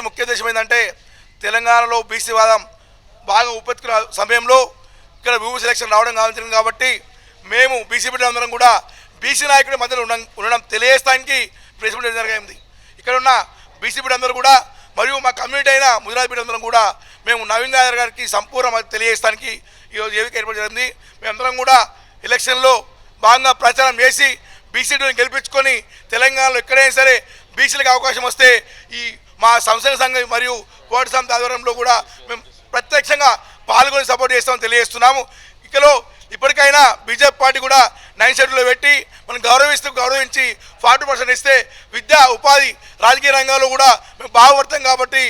ముఖ్య ఉద్దేశం ఏంటంటే తెలంగాణలో బీసీ వాదం బాగా ఉపెత్తుకున్న సమయంలో ఇక్కడ విభూ సెలక్షన్ రావడం కావాల్సింది కాబట్టి మేము బీసీ బిడ్డలందరం కూడా బీసీ నాయకుడి మధ్యలో ఉండడం తెలియజేయడానికి ప్రెస్ మీట్ జరిగింది. ఇక్కడ ఉన్న బీసీ బిడ్డలందరూ కూడా మరియు మా కమ్యూనిటీ అయిన ముదిరాజ్ బిడ్డలందరం కూడా మేము నవీన్ యాదవ్ గారికి సంపూర్ణ తెలియజేయడానికి ఈరోజు ఏవిక ఏర్పాటు జరిగింది. మేమందరం కూడా ఎలక్షన్లో భాగంగా ప్రచారం చేసి బీసీలను గెలిపించుకొని తెలంగాణలో ఎక్కడైనా సరే బీసీలకు అవకాశం వస్తే ఈ మా సంక్షేమ సంఘం మరియు కోటి సమితి ఆధ్వర్యంలో కూడా మేము ప్రత్యక్షంగా పాల్గొని సపోర్ట్ చేస్తామని తెలియజేస్తున్నాము. ఇక్కడ ఇప్పటికైనా బీజేపీ పార్టీ కూడా 9 షెడ్యూల్లో పెట్టి మనం గౌరవించి 40% ఇస్తే విద్యా ఉపాధి రాజకీయ రంగాల్లో కూడా మేము బాగుపడతాం కాబట్టి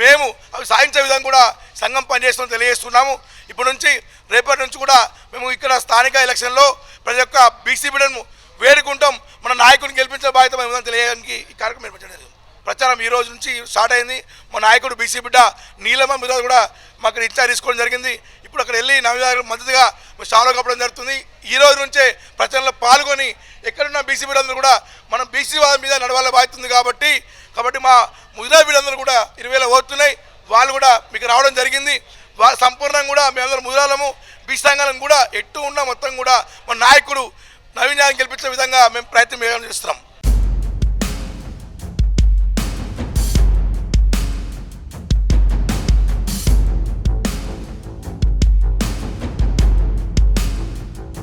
మేము అవి సాధించే విధంగా కూడా సంఘం పనిచేస్తామని తెలియజేస్తున్నాము. ఇప్పటి నుంచి రేపటి నుంచి కూడా మేము ఇక్కడ స్థానిక ఎలక్షన్లో ప్రతి ఒక్క బీసీ బిడ్డను వేడుకుంటాం. మన నాయకుడిని గెలిపించే బాధ్యత మేము తెలియడానికి ఈ కార్యక్రమం ఏర్పరచడం జరిగింది. ప్రచారం ఈ రోజు నుంచి స్టార్ట్ అయింది. మా నాయకుడు బీసీ బిడ్డ నీలమ్మ మీద కూడా మాకు ఇన్ఛార్జ్ తీసుకోవడం జరిగింది. ఇప్పుడు అక్కడ వెళ్ళి నవీన్ మద్దతుగా షాలో కప్పడం జరుగుతుంది. ఈ రోజు నుంచే ప్రచారంలో పాల్గొని ఎక్కడున్న బీసీ బిడ్డలందరూ కూడా మనం బీసీ వాదం మీద నడవాల బాధ్యత ఉంది కాబట్టి మా ముదిరాజ్ బిడ్డలందరూ కూడా 20,000 ఓటున్నాయి. వాళ్ళు కూడా మీకు రావడం జరిగింది. వాళ్ళ సంపూర్ణంగా కూడా మేమందరం ముదిరాలము బీసీ సంఘాలను కూడా ఎట్టు ఉన్న మొత్తం కూడా మన నాయకుడు నవీన్ యాదవ్ గెలిపించే విధంగా మేము ప్రయత్నం చేస్తున్నాం.